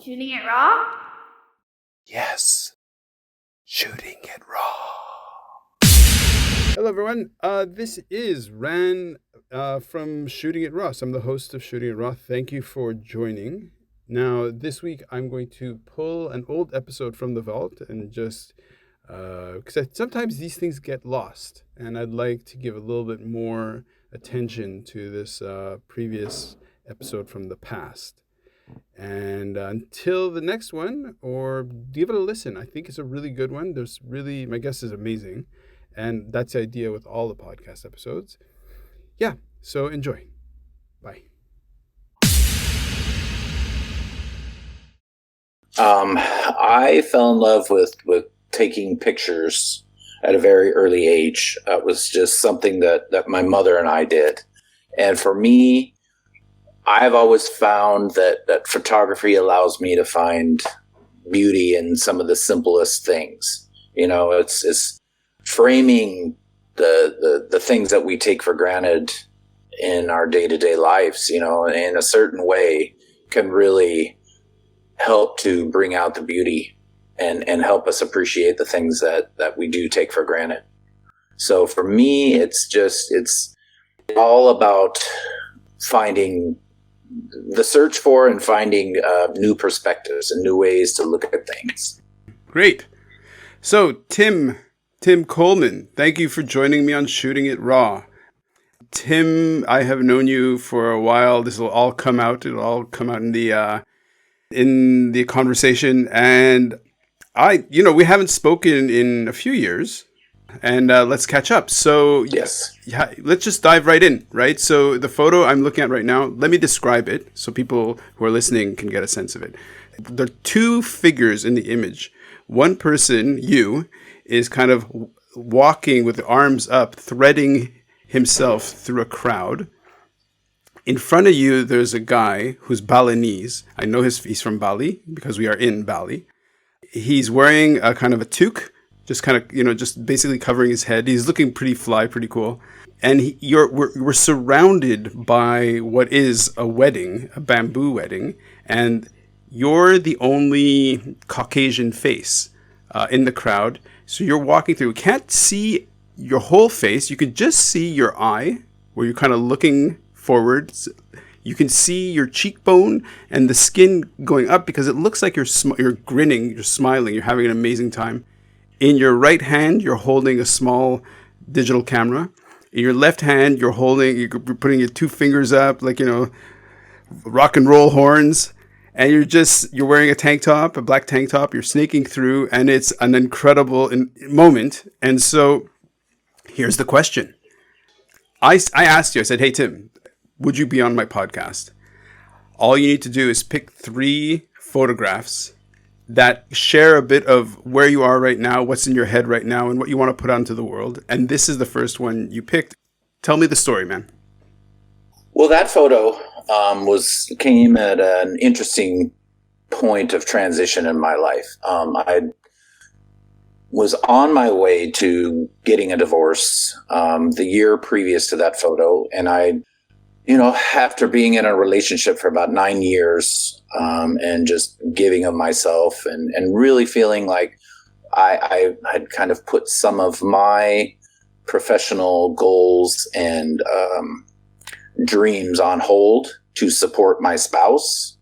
Shooting it raw? Yes. Shooting it raw. Hello, everyone. This is Ran from Shooting It Raw. So I'm the host of Shooting It Raw. Thank you for joining. Now, this week, I'm going to pull an old episode from the vault and just, because sometimes these things get lost. And I'd like to give a little bit more attention to this previous episode from the past. And until the next one, or give it a listen. I think it's a really good one. My guest is amazing. And that's the idea with all the podcast episodes. Yeah, so enjoy. Bye. I fell in love with taking pictures at a very early age. It was just something that my mother and I did. And for me, I've always found that photography allows me to find beauty in some of the simplest things. You know, it's framing the things that we take for granted in our day-to-day lives, you know, in a certain way can really help to bring out the beauty and help us appreciate the things that we do take for granted. So for me, it's all about finding the search for and finding new perspectives and new ways to look at things. Great. So Tim Coleman, thank you for joining me on Shooting It Raw. Tim, I have known you for a while. This will all come out. It'll all come out in the conversation. And we haven't spoken in a few years. And let's catch up. So yes, yeah, let's just dive right in, right? So the photo I'm looking at right now, let me describe it so people who are listening can get a sense of it. There are two figures in the image. One person, you, is kind of walking with the arms up, threading himself through a crowd. In front of you, there's a guy who's Balinese. I know he's from Bali because we are in Bali. He's wearing a kind of a toque, just kind of, just basically covering his head. He's looking pretty fly, pretty cool. And we're surrounded by what is a wedding, a bamboo wedding. And you're the only Caucasian face in the crowd. So you're walking through. You can't see your whole face. You can just see your eye where you're kind of looking forward. You can see your cheekbone and the skin going up because it looks like you're grinning, you're smiling, you're having an amazing time. In your right hand, you're holding a small digital camera. In your left hand, you're putting your two fingers up like, rock and roll horns. And you're wearing a black tank top. You're snaking through, and it's an incredible moment. And so here's the question. I asked you, I said, hey, Tim, would you be on my podcast? All you need to do is pick 3 photographs that share a bit of where you are right now, what's in your head right now, and what you want to put onto the world. And this is the first one you picked. Tell me the story, man. Well, that photo came at an interesting point of transition in my life. I was on my way to getting a divorce the year previous to that photo, and after being in a relationship for about 9 years, and just giving of myself and really feeling like I had kind of put some of my professional goals and dreams on hold to support my spouse.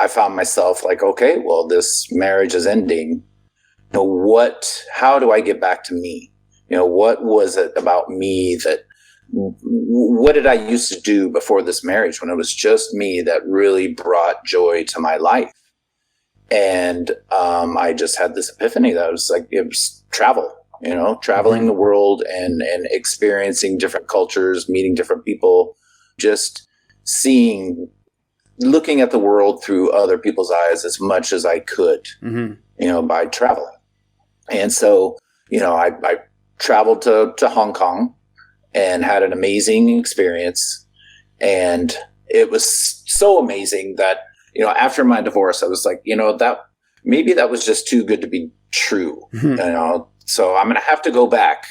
I found myself like, okay, well, this marriage is ending. How do I get back to me? What was it about me what did I used to do before this marriage when it was just me that really brought joy to my life? And I just had this epiphany that was like, it was travel, traveling the world and experiencing different cultures, meeting different people, just looking at the world through other people's eyes as much as I could, by traveling. And so, I traveled to Hong Kong and had an amazing experience. And it was so amazing that, after my divorce, I was like, that was just too good to be true. So I'm going to have to go back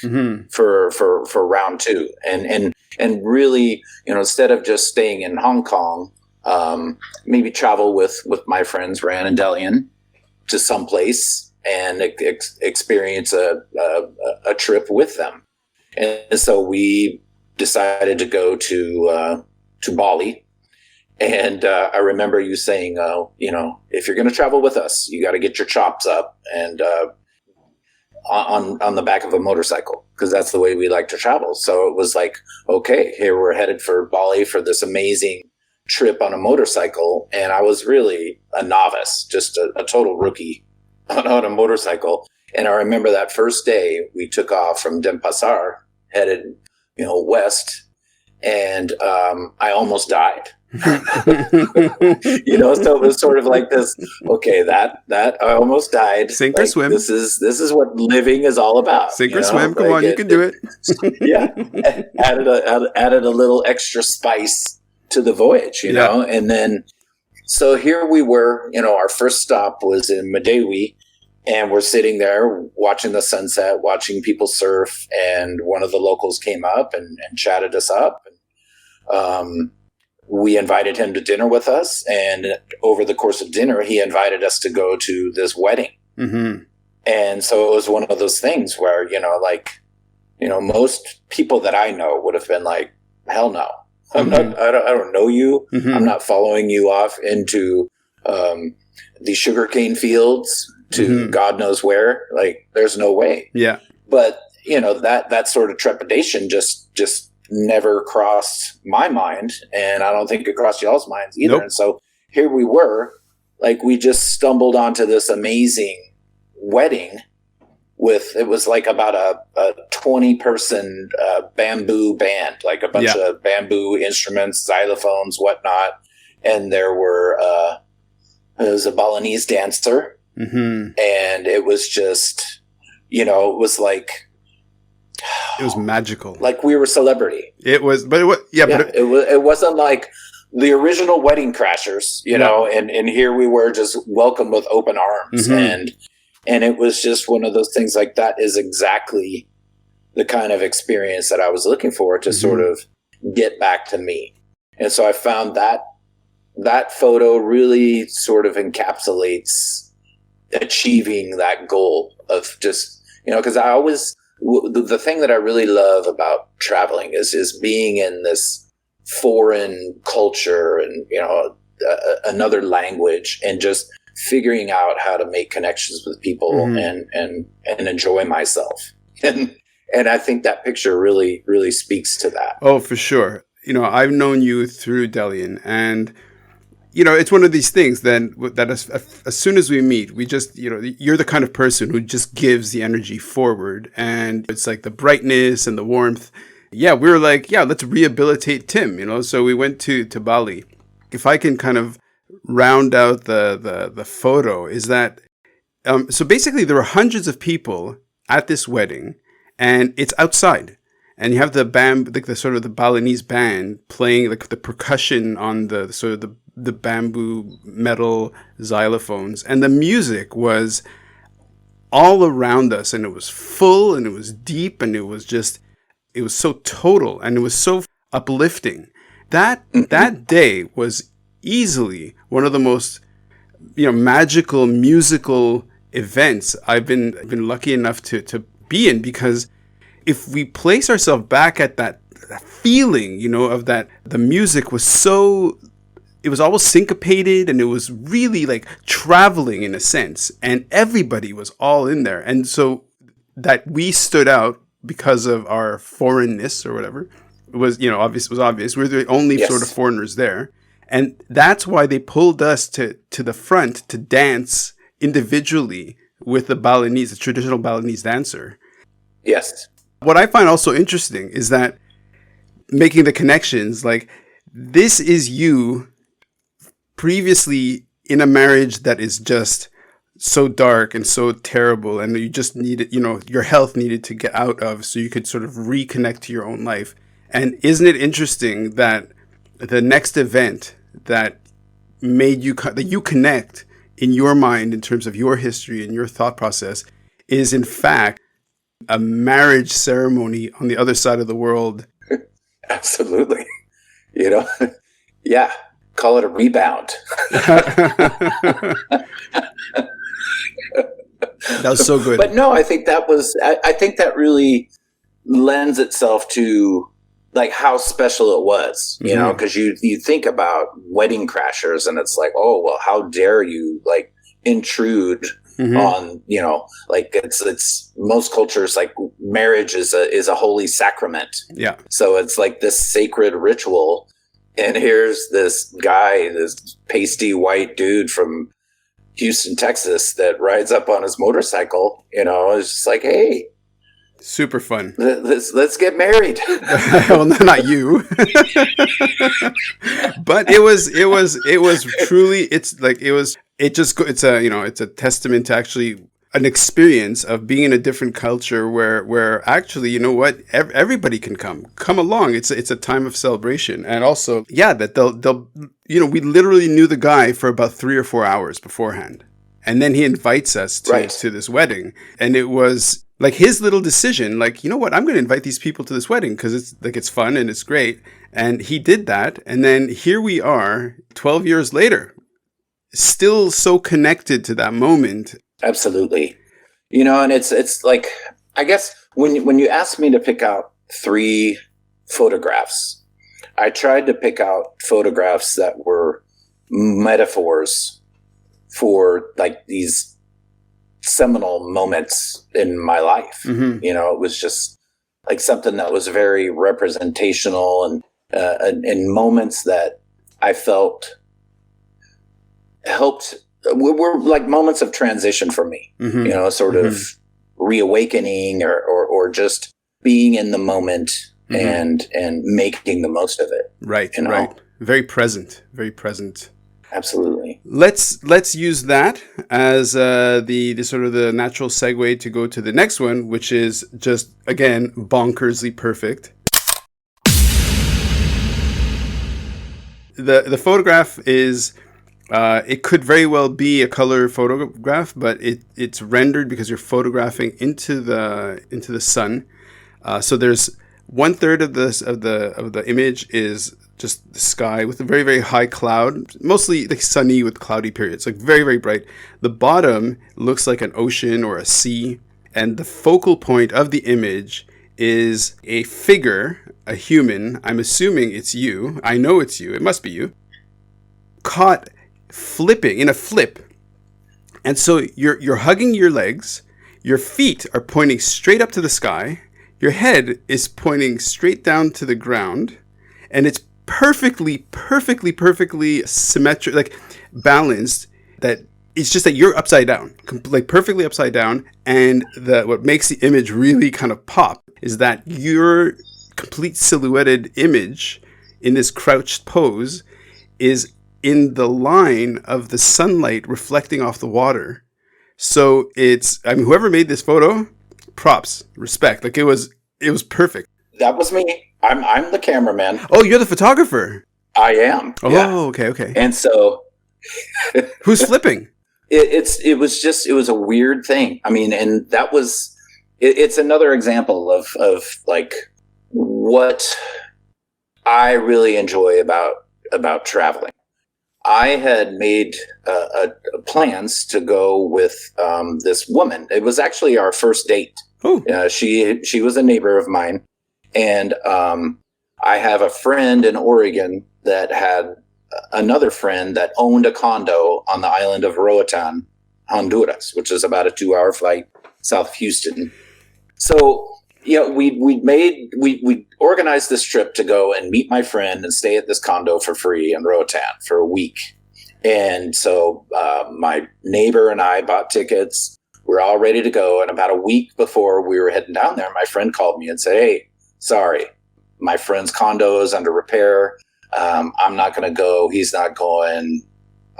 for round 2 and really, instead of just staying in Hong Kong, maybe travel with my friends Ran and Delian to some place and experience a trip with them. And so we decided to go to Bali. And I remember you saying, if you're going to travel with us, you got to get your chops up and on the back of a motorcycle, because that's the way we like to travel. So it was like, okay, here we're headed for Bali for this amazing trip on a motorcycle. And I was really a novice, just a total rookie on a motorcycle. And I remember that first day we took off from Denpasar, headed, west, and I almost died. So it was sort of like this, okay, that I almost died. Sink or swim. This is what living is all about. Sink or swim. Come on, you can do it. Yeah. Added a little extra spice to the voyage, you know? And then, so here we were, our first stop was in Medewi, and we're sitting there watching the sunset, watching people surf, and one of the locals came up and chatted us up. And, we invited him to dinner with us, and over the course of dinner, he invited us to go to this wedding. Mm-hmm. And so it was one of those things where, most people that I know would have been like, hell no, I don't know you. Mm-hmm. I'm not following you off into the sugarcane fields to God knows where. Like, there's no way. Yeah. But, that sort of trepidation just never crossed my mind, and I don't think it crossed y'all's minds either. Nope. And so here we were, like, we just stumbled onto this amazing wedding it was like about a 20-person bamboo band, like a bunch of bamboo instruments, xylophones, whatnot. And there was a Balinese dancer, and it was just, it was like, it was magical. Like we were celebrity. It was, but it wasn't like the original Wedding Crashers, know, and here we were just welcomed with open arms. And it was just one of those things, like, that is exactly the kind of experience that I was looking for to sort of get back to me. And so I found that photo really sort of encapsulates achieving that goal of just, because I always, the thing that I really love about traveling is being in this foreign culture and, another language, and just figuring out how to make connections with people and enjoy myself. And I think that picture really, really speaks to that. Oh, for sure. I've known you through Delian, and it's one of these things that as soon as we meet, we just, you're the kind of person who just gives the energy forward, and it's like the brightness and the warmth. Yeah, we were like, let's rehabilitate Tim, so we went to Bali. If I can kind of round out the photo, is that, so basically there were hundreds of people at this wedding, and it's outside. And you have the the sort of the Balinese band playing like the percussion on the sort of the bamboo metal xylophones, and the music was all around us, and it was full, and it was deep, and it was so total, and it was so uplifting. That day was easily one of the most magical musical events I've been lucky enough to be in, because if we place ourselves back at that feeling, of that, the music was so, it was almost syncopated, and it was really like traveling in a sense, and everybody was all in there. And so that we stood out because of our foreignness or whatever, it was, obvious. We're the only sort of foreigners there. And that's why they pulled us to the front to dance individually with the traditional Balinese dancer. Yes. What I find also interesting is that making the connections, like, this is you previously in a marriage that is just so dark and so terrible, and you just needed, your health needed to get out of, so you could sort of reconnect to your own life. And isn't it interesting that the next event that made you, that you connect in your mind in terms of your history and your thought process, is in fact a marriage ceremony on the other side of the world? Absolutely. Yeah. call it a rebound. That was so good. But no, I think I think that really lends itself to like how special it was, you know, because you think about wedding crashers and it's like, oh, well, how dare you like intrude on, you know, like it's most cultures, like marriage is a holy sacrament. Yeah. So it's like this sacred ritual. And here's this guy, this pasty white dude from Houston, Texas, that rides up on his motorcycle, you know, it's just like, hey, super fun. Let's get married. Well, not you. But it was truly, it's a testament to actually an experience of being in a different culture where actually, you know what, everybody can come along. It's a time of celebration. And also, yeah, that they'll you know, we literally knew the guy for about 3 or 4 hours beforehand. And then he invites us to this wedding. And it was like his little decision, like, you know what, I'm going to invite these people to this wedding because it's fun and it's great. And he did that. And then here we are 12 years later, still so connected to that moment. Absolutely. You know, and it's like, I guess when you asked me to pick out 3 photographs, I tried to pick out photographs that were metaphors for like these seminal moments in my life. You know, it was just like something that was very representational and moments that I felt helped were like moments of transition for me, you know, sort of reawakening or just being in the moment and making the most of it. Right. You know? Right. Very present. Absolutely. Let's use that as the sort of the natural segue to go to the next one, which is just, again, bonkersly perfect. The photograph is, it could very well be a color photograph, but it's rendered because you're photographing into the sun. So there's 1/3 of the image is just the sky with a very, very high cloud, mostly like sunny with cloudy periods, like very, very bright. The bottom looks like an ocean or a sea, and the focal point of the image is a figure, a human. I'm assuming it's you. I know it's you. It must be you. Caught flipping in a flip. And so you're hugging your legs, your feet are pointing straight up to the sky, your head is pointing straight down to the ground, and it's perfectly symmetric, like balanced, that it's just that you're upside down, like perfectly upside down. And what makes the image really kind of pop is that your complete silhouetted image in this crouched pose is in the line of the sunlight reflecting off the water. So whoever made this photo, props, respect. Like it was perfect. That was me. I'm the cameraman. Oh, you're the photographer. I am. Oh, yeah. Okay. And so who's flipping? It was a weird thing. I mean, and that was, it's another example of like what I really enjoy about traveling. I had made plans to go with this woman. It was actually our first date. She was a neighbor of mine, and I have a friend in Oregon that had another friend that owned a condo on the island of Roatan, Honduras, which is about a 2-hour flight south of Houston. So, you know, we organized this trip to go and meet my friend and stay at this condo for free in Roatan for a week. And so my neighbor and I bought tickets. We're all ready to go. And about a week before we were heading down there, my friend called me and said, "Hey, sorry, my friend's condo is under repair. I'm not going to go. He's not going.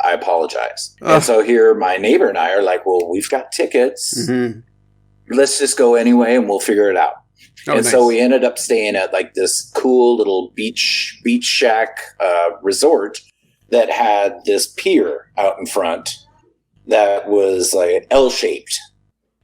I apologize." And so here my neighbor and I are like, "Well, we've got tickets. Let's just go anyway and we'll figure it out." And nice. So we ended up staying at like this cool little beach shack resort that had this pier out in front that was like L-shaped.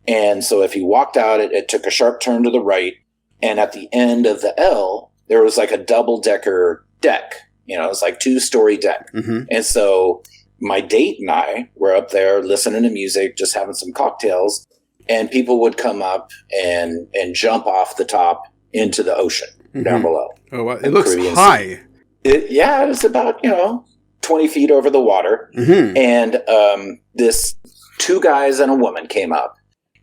And so if you walked out, it took a sharp turn to the right. And at the end of the L, there was like a double-decker deck, It's like 2-story deck. Mm-hmm. And so my date and I were up there listening to music, just having some cocktails, and people would come up and jump off the top into the ocean down below. Oh, wow. It looks high. It was about, 20 feet over the water. Mm-hmm. And this 2 guys and a woman came up.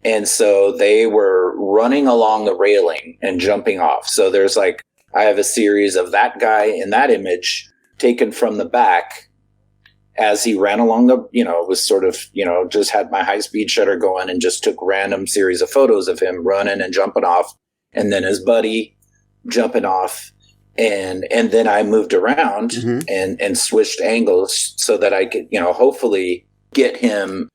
And so they were running along the railing and jumping off. So there's I have a series of that guy in that image taken from the back as he ran along it was sort of, just had my high speed shutter going and just took random series of photos of him running and jumping off. And then his buddy jumping off. And then I moved around and switched angles so that I could, hopefully get him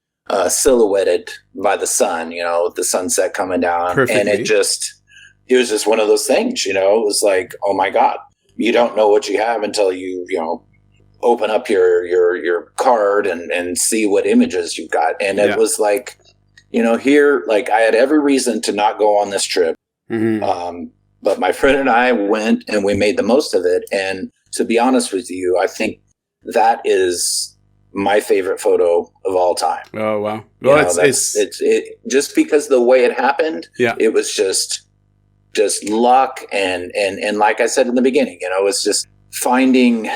silhouetted by the sun, with the sunset coming down. Perfectly. And it was just one of those things, it was like, oh my God, you don't know what you have until you open up your card and see what images you've got. And it was like, here, I had every reason to not go on this trip. Mm-hmm. But my friend and I went and we made the most of it. And to be honest with you, I think that is my favorite photo of all time. Oh, wow. Well, it's just because the way it happened, it was just luck. And like I said in the beginning, it's just finding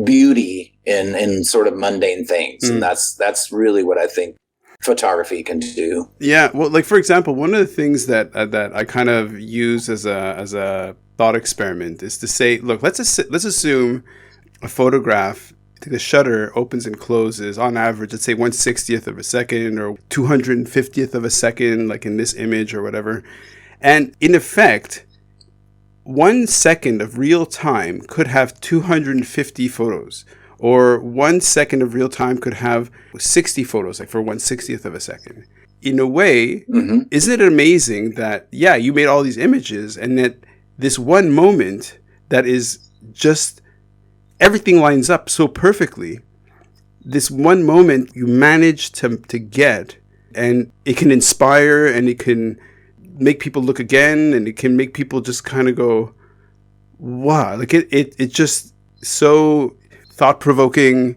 beauty in sort of mundane things. And that's really what I think photography can do. Yeah. Well, for example, one of the things that I kind of use as a thought experiment is to say, look, let's assume a photograph, the shutter opens and closes on average, let's say 1/60th of a second or 250th of a second, like in this image or whatever. And in effect, 1 second of real time could have 250 photos. Or 1 second of real time could have 60 photos, for 1/60th of a second. In a way, isn't it amazing that, you made all these images and that this one moment that is just, everything lines up so perfectly. This one moment you managed to get, and it can inspire and it can make people look again, and it can make people just kind of go, wow, it just so thought-provoking,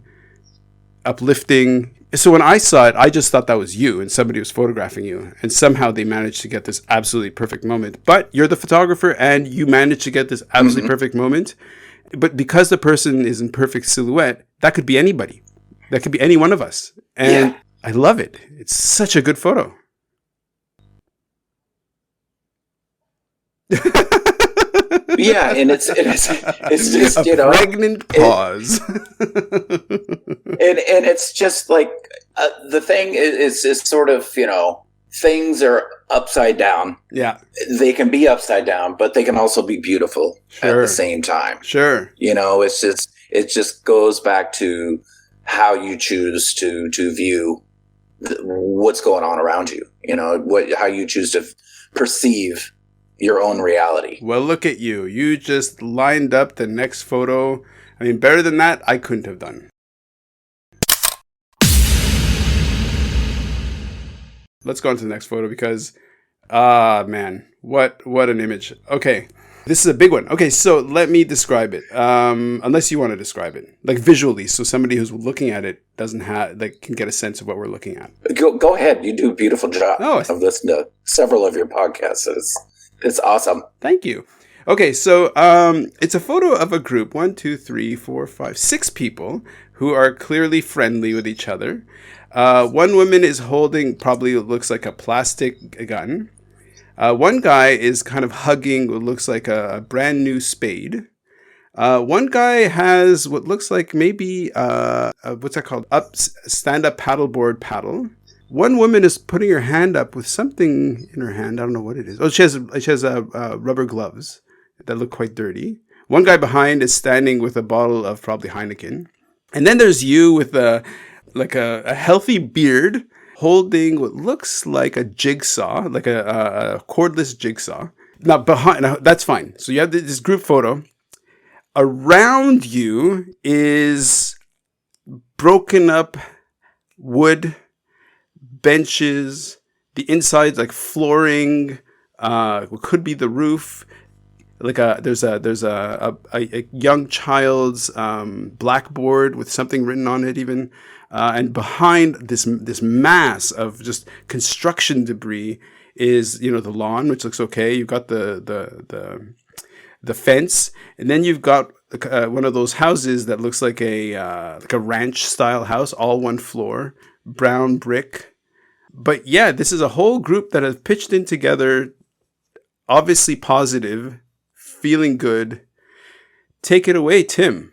uplifting. So when I saw it, I just thought that was you and somebody was photographing you. And somehow they managed to get this absolutely perfect moment. But you're the photographer and you managed to get this absolutely perfect moment. But because the person is in perfect silhouette, that could be anybody. That could be any one of us. And I love it. It's such a good photo. And it's just a pregnant pause. And it's just like the thing is sort of things are upside down. Yeah, they can be upside down, but they can also be beautiful at the same time. Sure, it just goes back to how you choose to view what's going on around you. How you choose to perceive your own reality. Well, look at you. You just lined up the next photo. I mean, better than that, I couldn't have done. Let's go on to the next photo because, man, what an image. Okay, this is a big one. Okay, so let me describe it. Unless you want to describe it, visually, so somebody who's looking at it can get a sense of what we're looking at. Go ahead. You do a beautiful job. I've listened to several of your podcasts. It's awesome. Thank you. Okay, so it's a photo of a group, 1, 2, 3, 4, 5, 6 people who are clearly friendly with each other. One woman is holding probably what looks like a plastic gun. One guy is kind of hugging what looks like a brand new spade. One guy has what looks like maybe what's that called? Stand-up paddleboard paddle. One woman is putting her hand up with something in her hand. I don't know what it is. Oh, she has rubber gloves that look quite dirty. One guy behind is standing with a bottle of probably Heineken. And then there's you with a healthy beard holding what looks like a jigsaw, like a cordless jigsaw. Now, that's fine. So you have this group photo. Around you is broken up wood, benches, the inside's like flooring, what could be the roof. like a young child's blackboard with something written on it even, and behind this mass of just construction debris is, you know, the lawn, which looks okay. You've got the fence, and then you've got one of those houses that looks like a ranch style house, all one floor, brown brick. But yeah, this is a whole group that have pitched in together, obviously positive, feeling good. Take it away, Tim.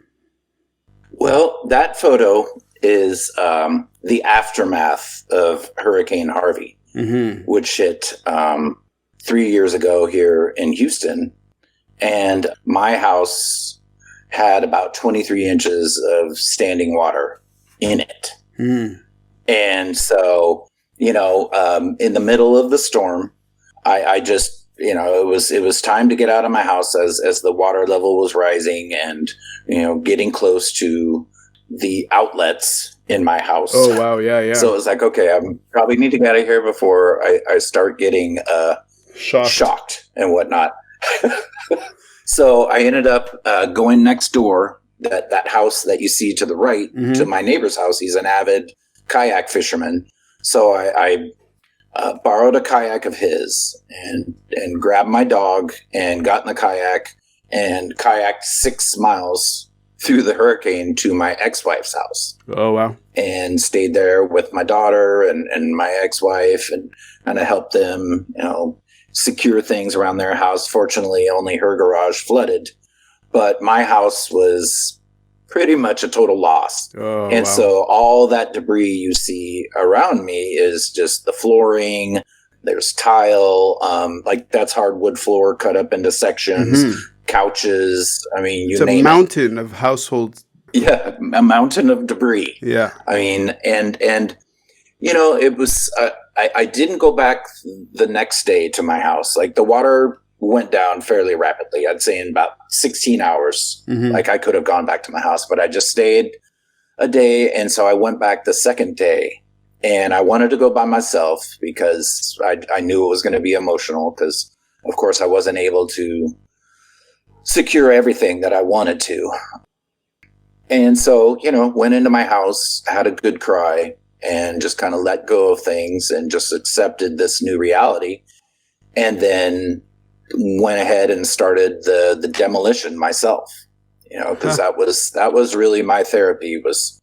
Well, that photo is the aftermath of Hurricane Harvey, which hit 3 years ago here in Houston. And my house had about 23 inches of standing water in it. And so, you know, in the middle of the storm, I just, you know, it was time to get out of my house as the water level was rising and, you know, getting close to the outlets in my house. Oh, wow. Yeah, yeah. So it was like, okay, I probably need to get out of here before I start getting shocked and whatnot. So I ended up going next door, that house that you see to the right, to my neighbor's house. He's an avid kayak fisherman. So I borrowed a kayak of his and grabbed my dog and got in the kayak and kayaked 6 miles through the hurricane to my ex-wife's house. Oh, wow. And stayed there with my daughter and my ex-wife and kind of helped them, you know, secure things around their house. Fortunately, only her garage flooded, but my house was pretty much a total loss. Oh, and wow. So all that debris you see around me is just the flooring. There's tile, like that's hardwood floor cut up into sections, couches. I mean, it's a mountain of household. Yeah, a mountain of debris. Yeah. I mean, and you know, it was, I didn't go back the next day to my house. Like the water went down fairly rapidly. I'd say in about 16 hours, like I could have gone back to my house, but I just stayed a day. And so I went back the second day and I wanted to go by myself because I knew it was going to be emotional because of course I wasn't able to secure everything that I wanted to. And so, you know, went into my house, had a good cry, and just kind of let go of things and just accepted this new reality. And then went ahead and started the demolition myself, you know, because that was really my therapy was,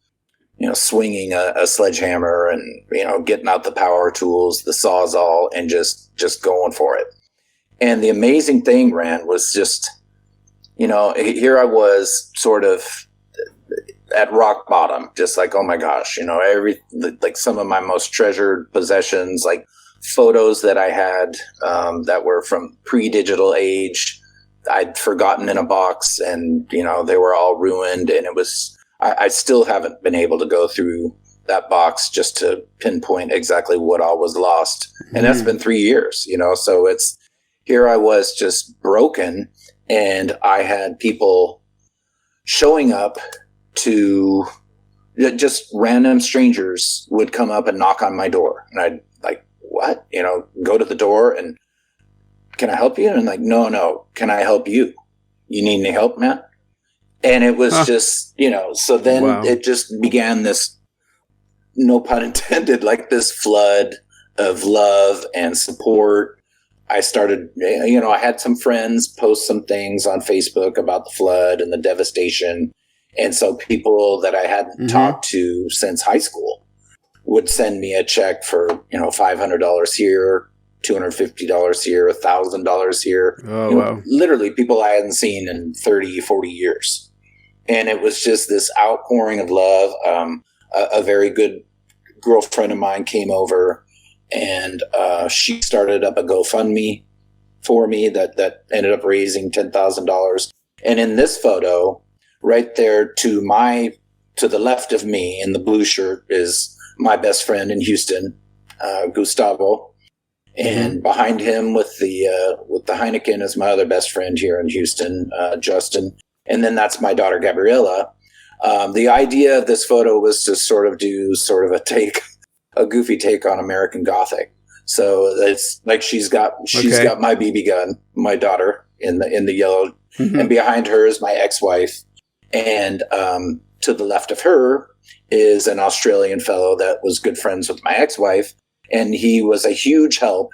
you know, swinging a sledgehammer and, you know, getting out the power tools, the Sawzall, and just going for it. And the amazing thing, Rand, was just, you know, here I was sort of at rock bottom, just like, oh my gosh, you know, like some of my most treasured possessions, like photos that I had that were from pre-digital age, I'd forgotten in a box and, you know, they were all ruined. And it was, I still haven't been able to go through that box just to pinpoint exactly what all was lost. And that's been 3 years, you know, so it's, here I was just broken and I had people showing up to just random strangers would come up and knock on my door. And I'd like, what? You know, go to the door and can I help you? And I'm like, no, can I help you? You need any help, man? And it was just, you know, so then it just began this, no pun intended, like this flood of love and support. I started, you know, I had some friends post some things on Facebook about the flood and the devastation. And so people that I hadn't talked to since high school would send me a check for, you know, $500 here, $250 here, $1,000 here. Oh, wow. Literally people I hadn't seen in 30, 40 years. And it was just this outpouring of love. A very good girlfriend of mine came over and she started up a GoFundMe for me that ended up raising $10,000. And in this photo, right there to the left of me in the blue shirt is my best friend in Houston, Gustavo. And behind him with the Heineken is my other best friend here in Houston, Justin. And then that's my daughter, Gabriella. The idea of this photo was to sort of do a goofy take on American Gothic. So it's like she's got my BB gun, my daughter, in the yellow, and behind her is my ex-wife, and to the left of her is an Australian fellow that was good friends with my ex-wife, and he was a huge help,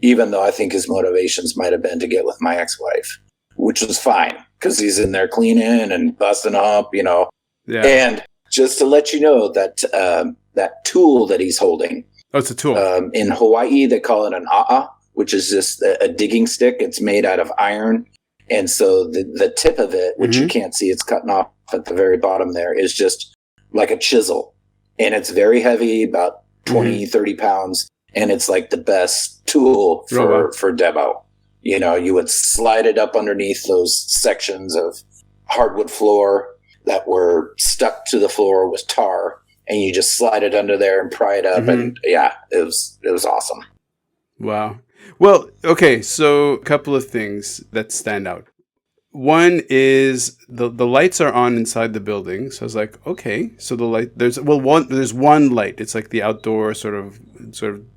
even though I think his motivations might have been to get with my ex-wife, which was fine because he's in there cleaning and busting up, Yeah. And just to let you know that that tool that he's holding. Oh, it's a tool. In Hawaii, they call it an a'a, which is just a digging stick. It's made out of iron. And so the tip of it, which you can't see, it's cutting off at the very bottom there, is just like a chisel. And it's very heavy, about 20, 30 pounds. And it's like the best tool for demo. You would slide it up underneath those sections of hardwood floor that were stuck to the floor with tar. And you just slide it under there and pry it up. And it was awesome. Wow. Well, okay. So a couple of things that stand out. One is the lights are on inside the building. So I was like, okay. So the light, there's one light. It's like the outdoor sort of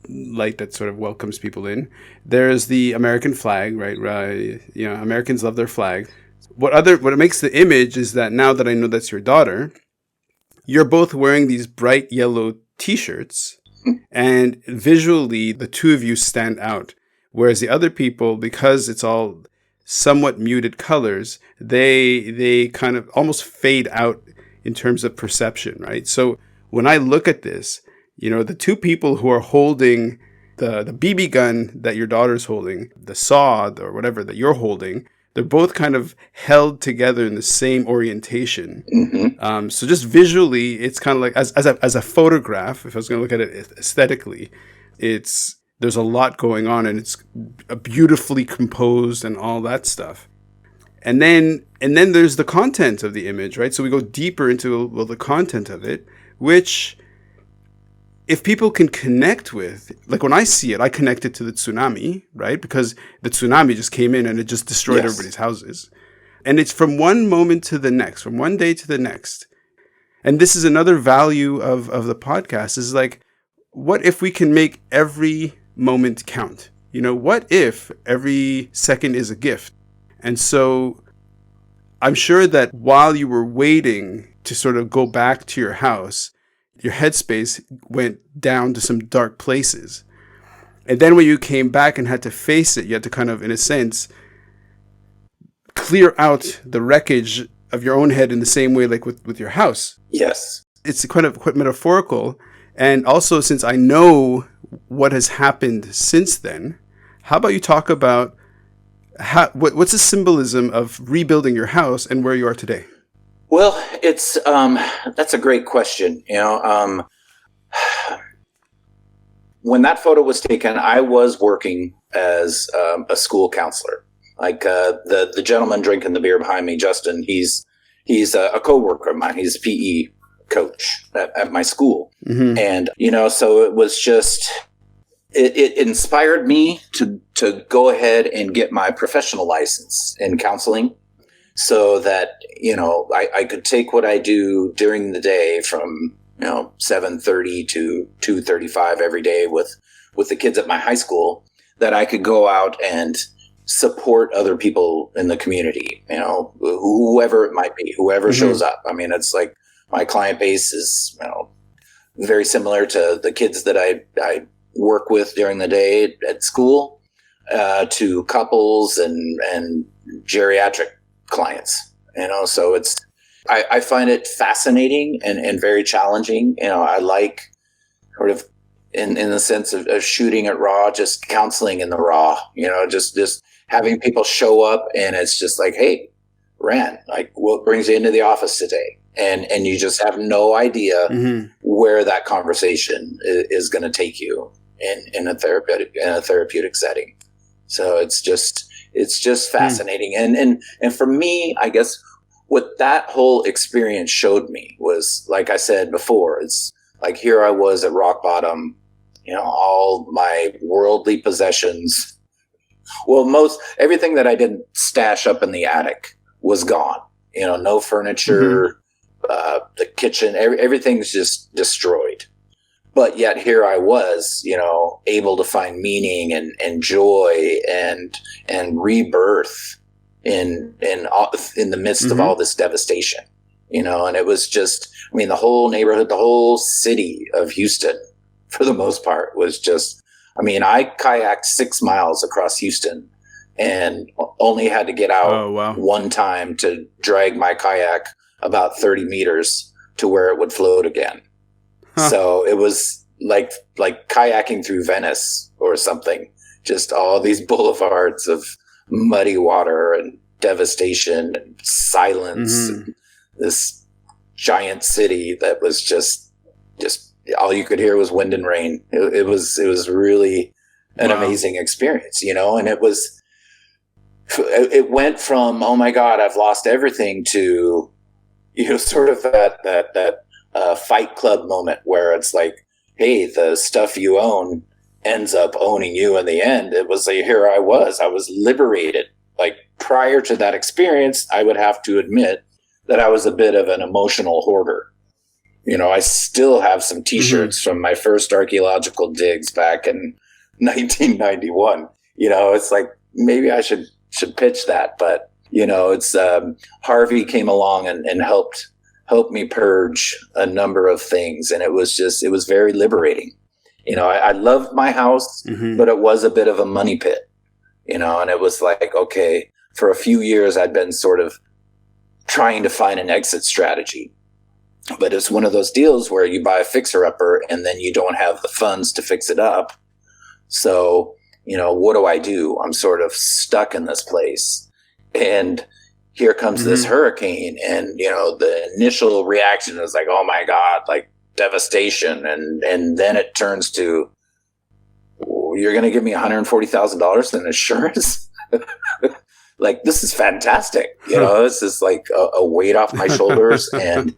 light that sort of welcomes people in. There's the American flag, right? Americans love their flag. What it makes the image is that now that I know that's your daughter, you're both wearing these bright yellow t-shirts, and visually the two of you stand out. Whereas the other people, because it's all somewhat muted colors, they kind of almost fade out in terms of perception, right? So when I look at this, the two people who are holding the BB gun that your daughter's holding, the saw or whatever that you're holding, they're both kind of held together in the same orientation. So just visually, it's kind of like as a photograph. If I was going to look at it aesthetically, there's a lot going on, and it's beautifully composed and all that stuff. And then there's the content of the image, right? So we go deeper into the content of it, which if people can connect with, like when I see it, I connect it to the tsunami, right? Because the tsunami just came in and it just destroyed everybody's houses. And it's from one moment to the next, from one day to the next. And this is another value of the podcast, is like, what if we can make every moment count? What if every second is a gift? And so I'm sure that while you were waiting to sort of go back to your house, your headspace went down to some dark places. And then when you came back and had to face it, you had to kind of, in a sense, clear out the wreckage of your own head in the same way like with your house. Yes. It's kind of quite metaphorical. And also, since I know what has happened since then, how about you talk about what's the symbolism of rebuilding your house and where you are today? Well, it's that's a great question. When that photo was taken, I was working as a school counselor. Like the gentleman drinking the beer behind me, Justin. He's a coworker of mine. He's a PE coach at my school, and so it was just it inspired me to go ahead and get my professional license in counseling. So that, I could take what I do during the day from, 7:30 to 2:35 every day with the kids at my high school, that I could go out and support other people in the community, whoever it might be, whoever shows up. I mean, it's like my client base is, very similar to the kids that I work with during the day at school, to couples and geriatric clients, so I find it fascinating and very challenging. I like sort of in the sense of shooting it raw, just counseling in the raw, just having people show up, and it's just like, hey, Ran, like, what brings you into the office today? And you just have no idea where that conversation is going to take you in a therapeutic setting. So it's just fascinating. And for me, I guess what that whole experience showed me was, like I said before, it's like, here I was at rock bottom, all my worldly possessions. Well, everything that I didn't stash up in the attic was gone, no furniture, the kitchen, everything's just destroyed. But yet here I was, able to find meaning and joy and rebirth in the midst of all this devastation, and it was just, I mean, the whole neighborhood, the whole city of Houston, for the most part, was just, I mean, I kayaked 6 miles across Houston and only had to get out one time to drag my kayak about 30 meters to where it would float again. Huh. So it was like kayaking through Venice or something, just all these boulevards of muddy water and devastation and silence. And this giant city that was just all you could hear was wind and rain. It was really an amazing experience, and it went from, oh my God, I've lost everything, to, sort of that Fight Club moment where it's like, hey, the stuff you own ends up owning you in the end. It was like, here I was liberated. Like, prior to that experience, I would have to admit that I was a bit of an emotional hoarder. I still have some t-shirts from my first archaeological digs back in 1991. It's like, maybe I should pitch that, but it's Harvey came along and helped me purge a number of things, and it was very liberating. I loved my house, but it was a bit of a money pit, and it was like, okay, for a few years I'd been sort of trying to find an exit strategy, but it's one of those deals where you buy a fixer-upper and then you don't have the funds to fix it up. So, what do? I'm sort of stuck in this place. And here comes this hurricane. And, the initial reaction is like, oh my God, like devastation. And then it turns to, you're going to give me $140,000 in insurance? Like, this is fantastic. This is like a weight off my shoulders. And,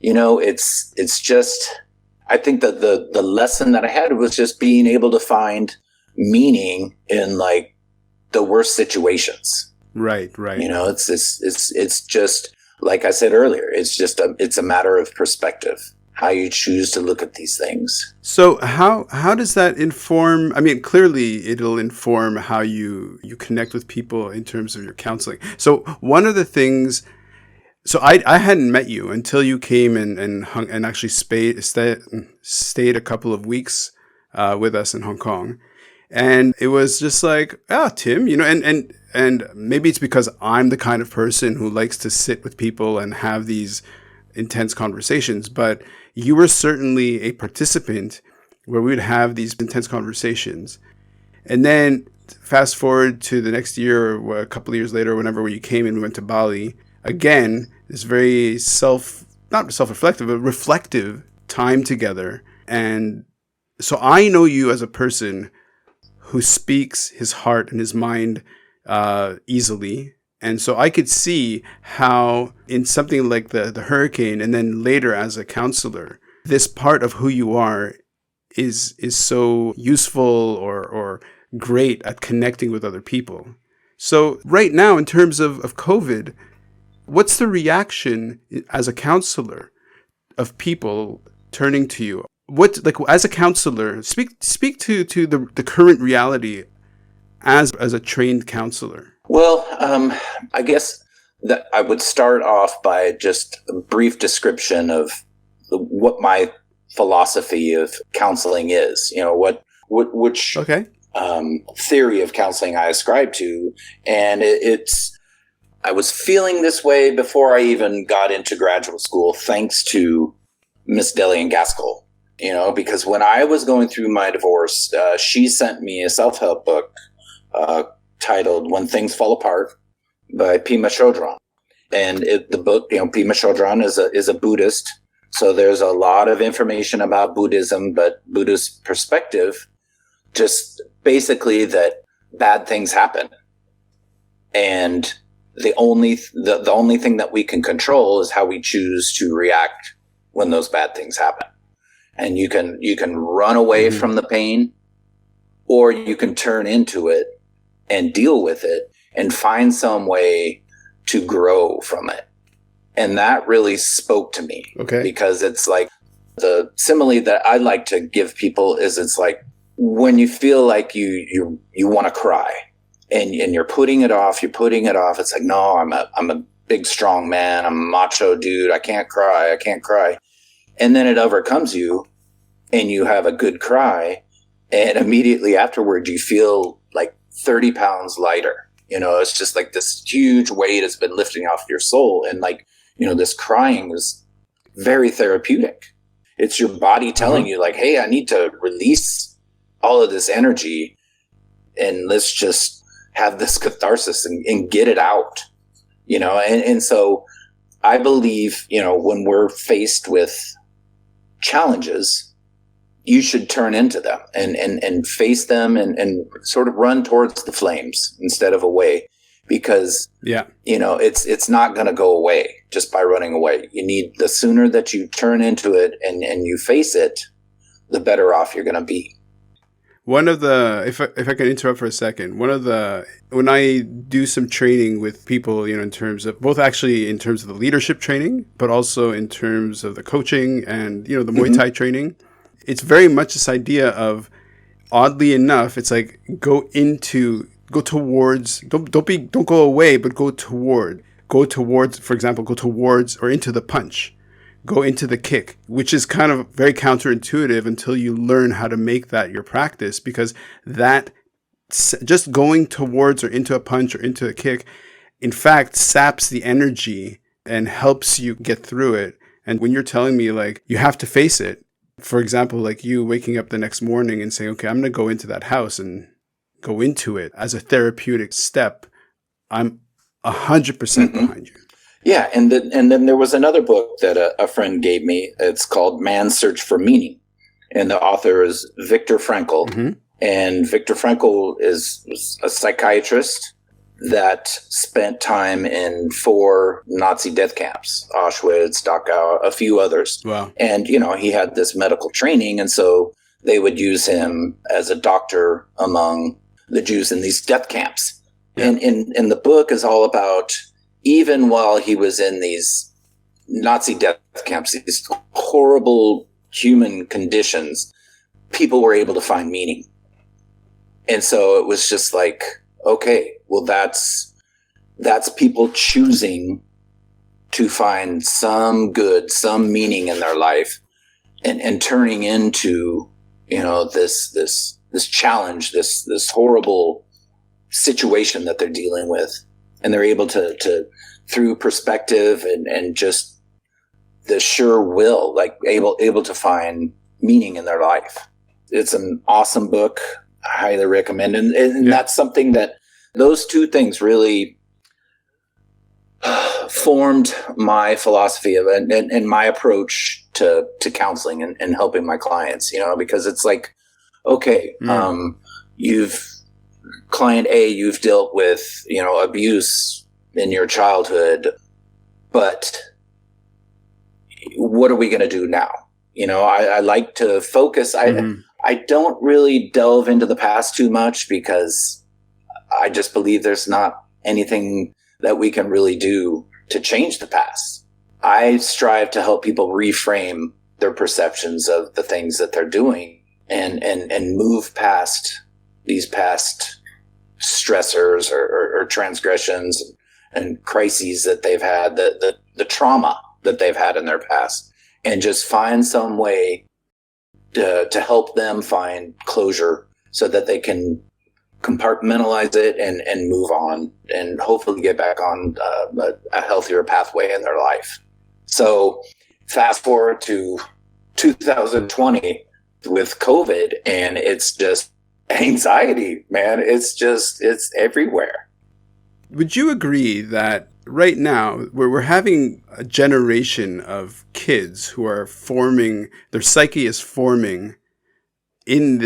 it's just, I think that the lesson that I had was just being able to find meaning in like the worst situations. Right. It's just, like I said earlier, it's a matter of perspective, how you choose to look at these things. So how does that inform? I mean, clearly it'll inform how you connect with people in terms of your counseling. So one of the things, so I hadn't met you until you came and hung and actually stayed a couple of weeks with us in Hong Kong. And it was just like, Tim, and maybe it's because I'm the kind of person who likes to sit with people and have these intense conversations, but you were certainly a participant where we would have these intense conversations. And then fast forward to the next year or a couple of years later, whenever you came and we went to Bali, again, this very not self-reflective, but reflective time together. And so I know you as a person who speaks his heart and his mind easily. And so I could see how in something like the hurricane, and then later as a counselor, this part of who you are is so useful or great at connecting with other people. So right now, in terms of COVID, what's the reaction as a counselor of people turning to you? What, like, as a counselor, speak to the current reality as a trained counselor. Well, I guess that I would start off by just a brief description of what my philosophy of counseling is. Which theory of counseling I ascribe to, and I was feeling this way before I even got into graduate school, thanks to Miss Deli and Gaskell. Because when I was going through my divorce, she sent me a self-help book titled "When Things Fall Apart" by Pema Chodron. And the book, Pema Chodron is a Buddhist, so there's a lot of information about Buddhism, but Buddhist perspective, just basically that bad things happen, and the only thing that we can control is how we choose to react when those bad things happen. And you can run away from the pain, or you can turn into it and deal with it and find some way to grow from it. And that really spoke to me. Okay. Because it's like the simile that I like to give people is, it's like when you feel like you want to cry and you're putting it off. It's like, no, I'm a big, strong man. I'm a macho dude. I can't cry. And then it overcomes you and you have a good cry. And immediately afterward, you feel like 30 pounds lighter. It's just like this huge weight has been lifting off your soul. And like, this crying is very therapeutic. It's your body telling you like, hey, I need to release all of this energy and let's just have this catharsis and get it out, and so I believe, when we're faced with challenges, you should turn into them and face them and sort of run towards the flames instead of away, because it's not going to go away just by running away. The sooner that you turn into it and you face it, the better off you're going to be. One of the, if I can interrupt for a second, when I do some training with people, in terms of both actually in terms of the leadership training, but also in terms of the coaching and, the Muay Thai training, it's very much this idea of, oddly enough, it's like go towards, don't go away, but go towards, for example, go towards or into the punch. Go into the kick, which is kind of very counterintuitive until you learn how to make that your practice, because that just going towards or into a punch or into a kick, in fact, saps the energy and helps you get through it. And when you're telling me like you have to face it, for example, like you waking up the next morning and saying, okay, I'm going to go into that house and go into it as a therapeutic step, I'm 100% behind you. Yeah, and then there was another book that a friend gave me. It's called Man's Search for Meaning, and the author is Viktor Frankl. Mm-hmm. And Viktor Frankl was a psychiatrist that spent time in 4 Nazi death camps, Auschwitz, Dachau, a few others. Wow. And, he had this medical training, and so they would use him as a doctor among the Jews in these death camps. Yeah. And the book is all about, even while he was in these Nazi death camps, these horrible human conditions, people were able to find meaning. And so it was just like, okay, well, that's people choosing to find some good, some meaning in their life and turning into, this challenge, this horrible situation that they're dealing with. And they're able to through perspective and just the sure will, like able to find meaning in their life. It's an awesome book. I highly recommend it. And that's something that those two things really formed my philosophy of it and my approach to counseling and helping my clients, because it's like, okay, client A, you've dealt with, abuse in your childhood, but what are we going to do now? I like to focus. I don't really delve into the past too much because I just believe there's not anything that we can really do to change the past. I strive to help people reframe their perceptions of the things that they're doing and move past these past stressors or transgressions and crises that they've had, the trauma that they've had in their past, and just find some way to help them find closure so that they can compartmentalize it and move on and hopefully get back on a healthier pathway in their life. So fast forward to 2020 with COVID, and it's just anxiety, man. It's everywhere. Would you agree that right now we're having a generation of kids who are forming, their psyche is forming in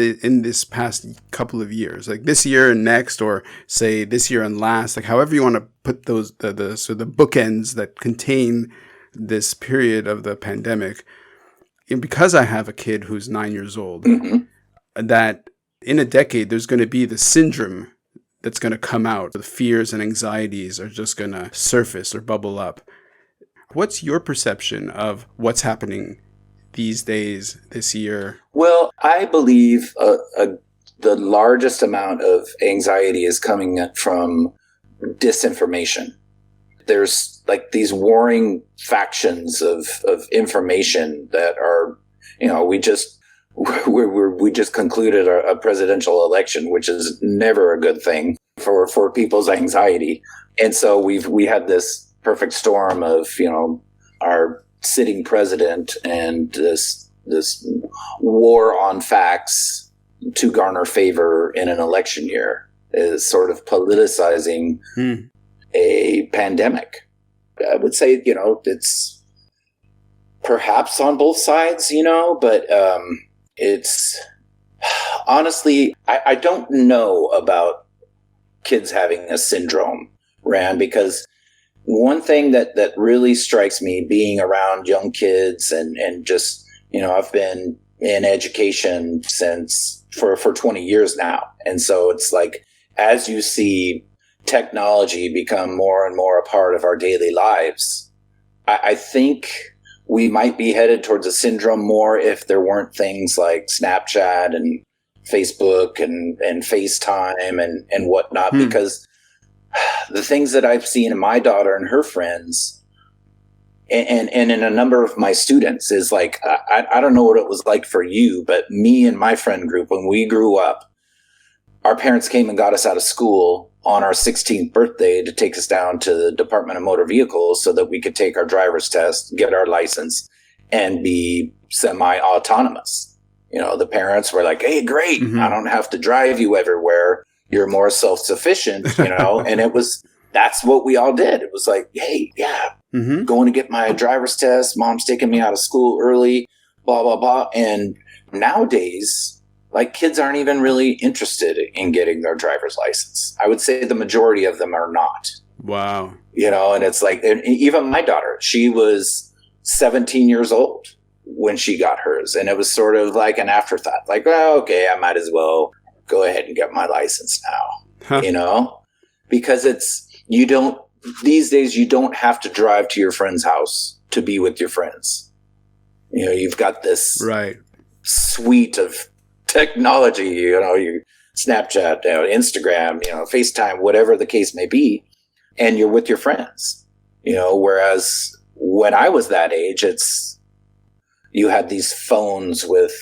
this past couple of years, like this year and next, or say this year and last, like however you want to put those the bookends that contain this period of the pandemic? And because I have a kid who's 9 years old, that in a decade there's going to be the syndrome that's going to come out. The fears and anxieties are just going to surface or bubble up. What's your perception of what's happening these days, this year? Well, I believe a the largest amount of anxiety is coming from disinformation. There's like these warring factions of information that are, we just concluded a presidential election, which is never a good thing for people's anxiety. And so we had this perfect storm of, our sitting president and this war on facts to garner favor in an election year is sort of politicizing a pandemic. I would say, it's perhaps on both sides, but it's honestly, I don't know about kids having a syndrome, Rand, because one thing that really strikes me being around young kids and just, I've been in education for 20 years now. And so it's like, as you see technology become more and more a part of our daily lives, I think we might be headed towards a syndrome more if there weren't things like Snapchat and Facebook and FaceTime and whatnot, because the things that I've seen in my daughter and her friends and in a number of my students is like, I don't know what it was like for you, but me and my friend group, when we grew up, our parents came and got us out of school on our 16th birthday to take us down to the Department of Motor Vehicles so that we could take our driver's test, get our license, and be semi-autonomous. The parents were like, hey, great, I don't have to drive you everywhere. You're more self-sufficient, and that's what we all did. It was like, hey, yeah, going to get my driver's test. Mom's taking me out of school early, blah, blah, blah. And nowadays, like, kids aren't even really interested in getting their driver's license. I would say the majority of them are not. Wow. And it's like, and even my daughter, she was 17 years old when she got hers. And it was sort of like an afterthought, like, oh, okay, I might as well go ahead and get my license now, because these days you don't have to drive to your friend's house to be with your friends. You've got this suite of technology, your Snapchat, Instagram, FaceTime, whatever the case may be, and you're with your friends, whereas when I was that age, you had these phones with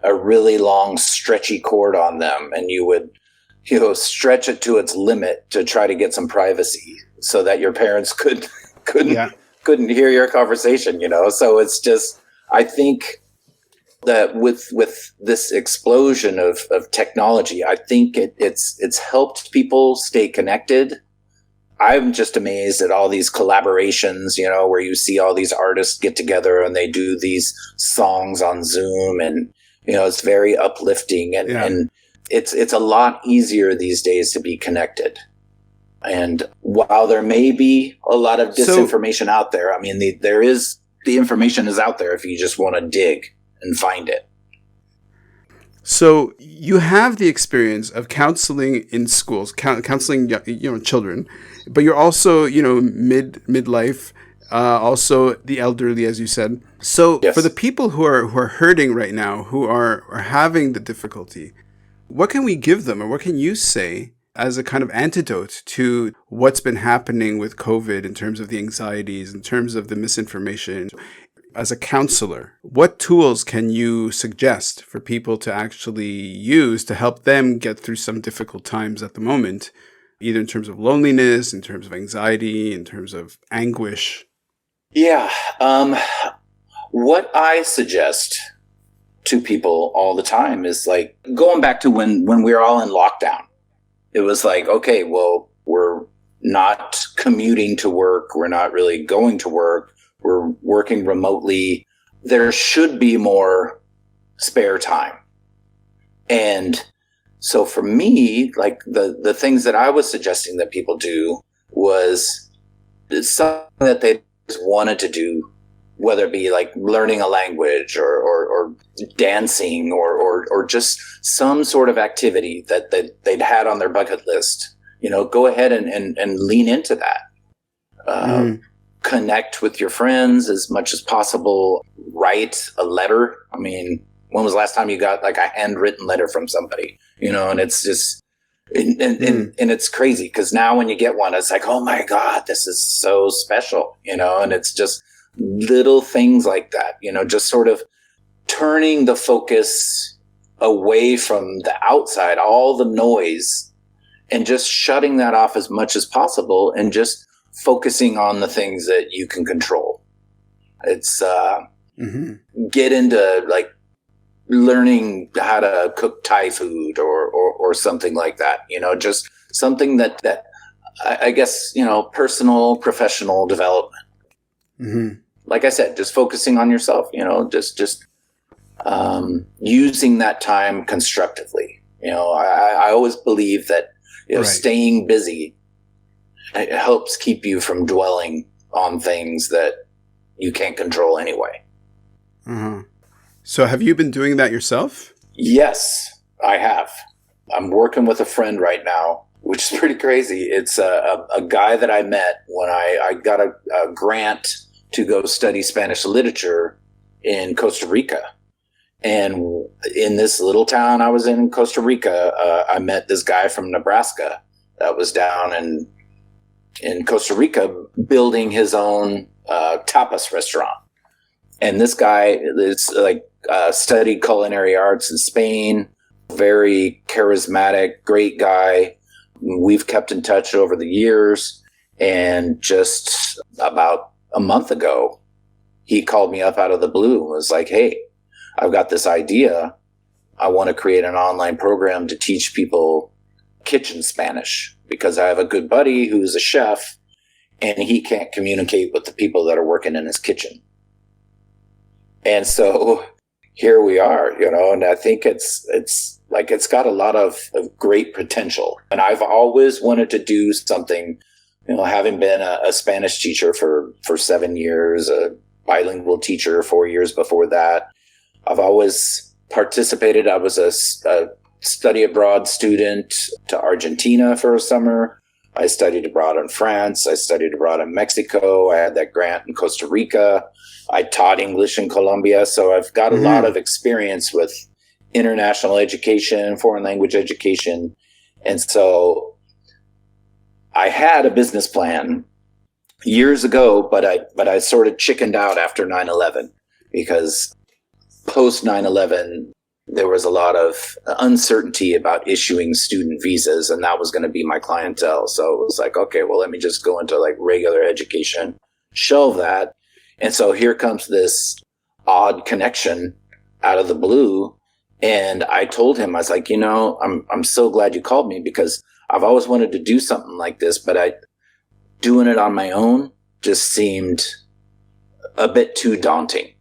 a really long stretchy cord on them, and you would, stretch it to its limit to try to get some privacy so that your parents couldn't hear your conversation, So it's just, I think that with this explosion of technology, I think it's helped people stay connected. I'm just amazed at all these collaborations, where you see all these artists get together and they do these songs on Zoom, and it's very uplifting, and it's a lot easier these days to be connected. And while there may be a lot of disinformation out there, I mean, the information is out there if you just want to dig and find it. So you have the experience of counseling in schools, counseling children, but you're also midlife, also the elderly, as you said. So yes. For the people who are hurting right now, who are having the difficulty, what can we give them, or what can you say as a kind of antidote to what's been happening with COVID in terms of the anxieties, in terms of the misinformation? As a counselor, what tools can you suggest for people to actually use to help them get through some difficult times at the moment, either in terms of loneliness, in terms of anxiety, in terms of anguish? Yeah. What I suggest to people all the time is like going back to when we were all in lockdown. It was like, okay, well, we're not commuting to work. We're not really going to work. We're working remotely. There should be more spare time. And so for me, like the things that I was suggesting that people do was something that they just wanted to do, whether it be like learning a language or dancing or just some sort of activity that they'd had on their bucket list. Go ahead and lean into that. Connect with your friends as much as possible. Write a letter. I mean, When was the last time you got like a handwritten letter from somebody? And it's just, and it's crazy because now when you get one, it's like, oh my God, this is so special, and it's just little things like that, just sort of turning the focus away from the outside, all the noise, and just shutting that off as much as possible and just focusing on the things that you can control. It's get into like learning how to cook Thai food or something like that, just something that I guess, personal, professional development. Mm-hmm. Like I said, just focusing on yourself, just using that time constructively. I always believe that, Right. staying busy, it helps keep you from dwelling on things that you can't control anyway. Uh-huh. So have you been doing that yourself? Yes, I have. I'm working with a friend right now, which is pretty crazy. It's a guy that I met when I got a grant to go study Spanish literature in Costa Rica. And in this little town I was in Costa Rica, I met this guy from Nebraska that was down in Costa Rica building his own tapas restaurant. And this guy is like studied culinary arts in Spain, very charismatic, great guy. We've kept in touch over the years. And just about a month ago, he called me up out of the blue and was like, hey, I've got this idea. I want to create an online program to teach people kitchen Spanish because I have a good buddy who's a chef and he can't communicate with the people that are working in his kitchen. And so here we are, and I think it's got a lot of great potential. And I've always wanted to do something, having been a Spanish teacher for 7 years, a bilingual teacher 4 years before that. I've always participated. I was a study abroad student to Argentina for a summer. I studied abroad in France. I studied abroad in Mexico. I had that grant in Costa Rica. I taught English in Colombia. So I've got a lot of experience with international education, foreign language education. And so I had a business plan years ago, but I sort of chickened out after 9/11 because post 9/11, there was a lot of uncertainty about issuing student visas, and that was going to be my clientele. So it was like, okay, well, let me just go into like regular education, shelve that. And so here comes this odd connection out of the blue. And I told him, I was like, I'm so glad you called me because I've always wanted to do something like this, but doing it on my own just seemed a bit too daunting.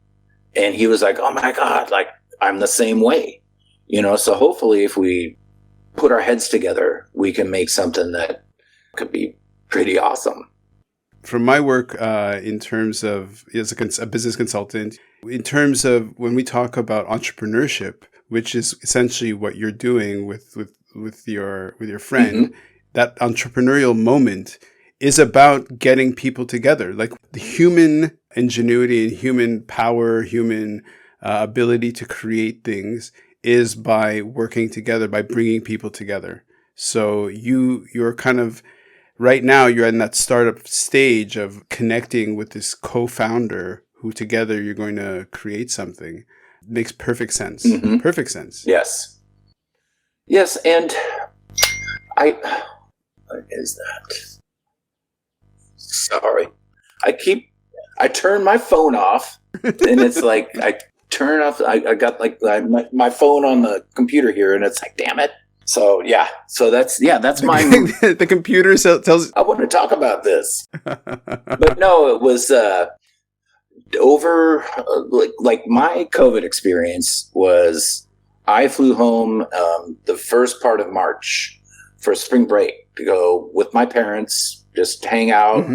And he was like, oh my God, like I'm the same way, so hopefully if we put our heads together, we can make something that could be pretty awesome. From my work in terms of as a business consultant, in terms of when we talk about entrepreneurship, which is essentially what you're doing with your friend, that entrepreneurial moment is about getting people together, like the human ingenuity and human power, human ability to create things is by working together, by bringing people together. So you're kind of right now you're in that startup stage of connecting with this co-founder who together you're going to create something. It makes perfect sense. Perfect sense. Yes. And what is that? Sorry. I turn my phone off and it's like, I turn off, I got like my phone on the computer here and it's like, damn it. So that's my, the computer tells, I want to talk about this, but no, it was, over like my COVID experience was I flew home, the first part of March for spring break to go with my parents, just hang out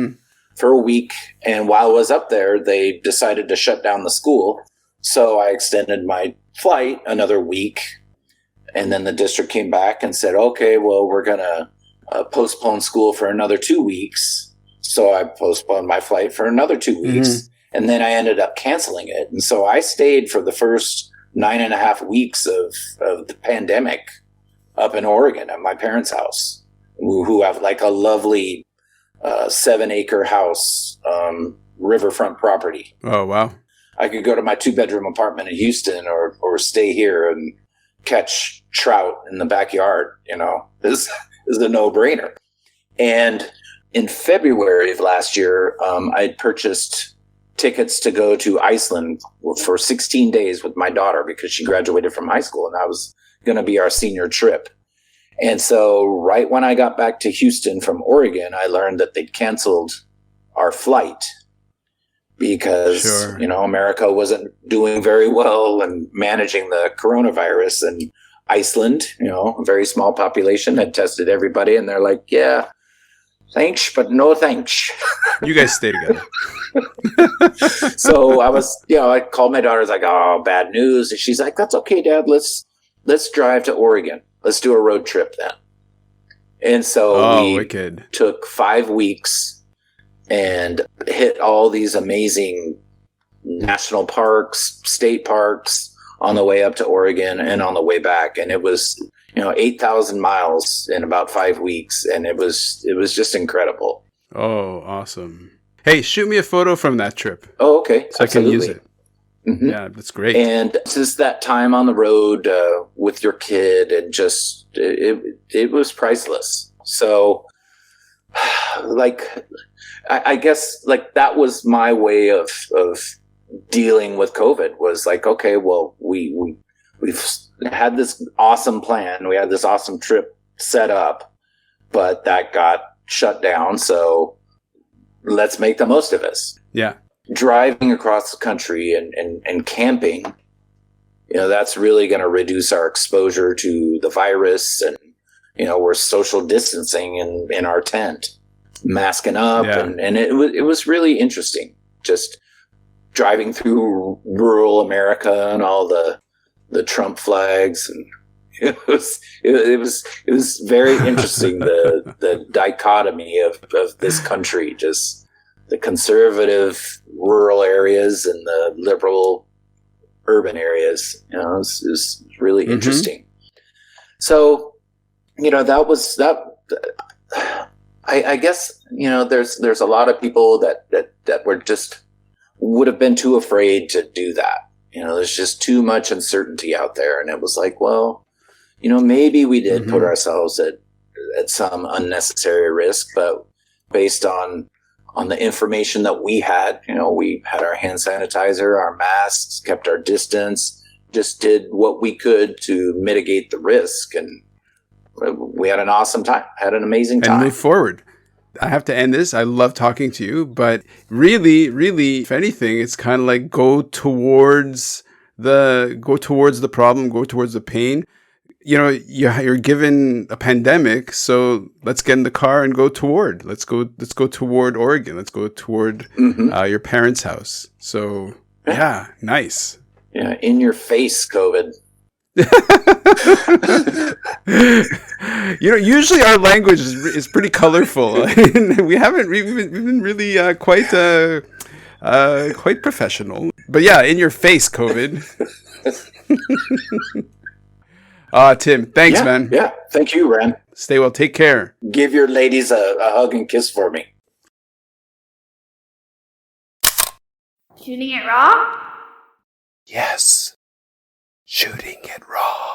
for a week. And while I was up there, they decided to shut down the school. So I extended my flight another week. And then the district came back and said, okay, well, we're going to postpone school for another 2 weeks. So I postponed my flight for another 2 weeks. And then I ended up canceling it. And so I stayed for the first 9.5 weeks of the pandemic up in Oregon at my parents' house, who have like a lovely 7-acre house, riverfront property. Oh, wow. I could go to my 2-bedroom apartment in Houston or stay here and catch trout in the backyard. This is a no-brainer. And in February of last year, I'd purchased tickets to go to Iceland for 16 days with my daughter because she graduated from high school, and that was going to be our senior trip. And so right when I got back to Houston from Oregon, I learned that they'd canceled our flight because, Sure. America wasn't doing very well and managing the coronavirus. And Iceland, a very small population, had tested everybody, and they're like, yeah, thanks, but no thanks. You guys stay together. So I called my daughter. I was like, oh, bad news. And she's like, that's okay, Dad. Let's drive to Oregon. Let's do a road trip then. And so we wicked. took 5 weeks and hit all these amazing national parks, state parks on the way up to Oregon and on the way back. And it was, 8,000 miles in about 5 weeks. And it was just incredible. Oh, awesome. Hey, shoot me a photo from that trip. Oh, okay. So Absolutely. I can use it. Mm-hmm. Yeah, that's great. And just that time on the road with your kid, and just it was priceless. So, I guess that was my way of dealing with COVID. Was like, okay, well, we've had this awesome plan, we had this awesome trip set up, but that got shut down. So let's make the most of this. Yeah. Driving across the country and camping, that's really going to reduce our exposure to the virus. And, we're social distancing in our tent, masking up. Yeah. And it was really interesting just driving through rural America and all the Trump flags. And it was very interesting, the dichotomy of this country, just the conservative rural areas and the liberal urban areas. It was really interesting. So, that was that. I guess, there's a lot of people that were just would have been too afraid to do that. There's just too much uncertainty out there. And it was like, well, maybe we did put ourselves at some unnecessary risk, but based on the information that we had our hand sanitizer, our masks, kept our distance, just did what we could to mitigate the risk. And we had an awesome time, had an amazing time. And move forward. I have to end this. I love talking to you, but really, really, if anything, it's kind of like go towards the problem, go towards the pain. You're given a pandemic, so let's get in the car and go toward. Let's go toward Oregon. Let's go toward your parents' house. So yeah, nice. Yeah, in your face, COVID. Usually our language is pretty colorful. we haven't we've been really quite professional. But yeah, in your face, COVID. Tim, thanks, man. Yeah, thank you, Ren. Stay well. Take care. Give your ladies a hug and kiss for me. Shooting it raw? Yes. Shooting it raw.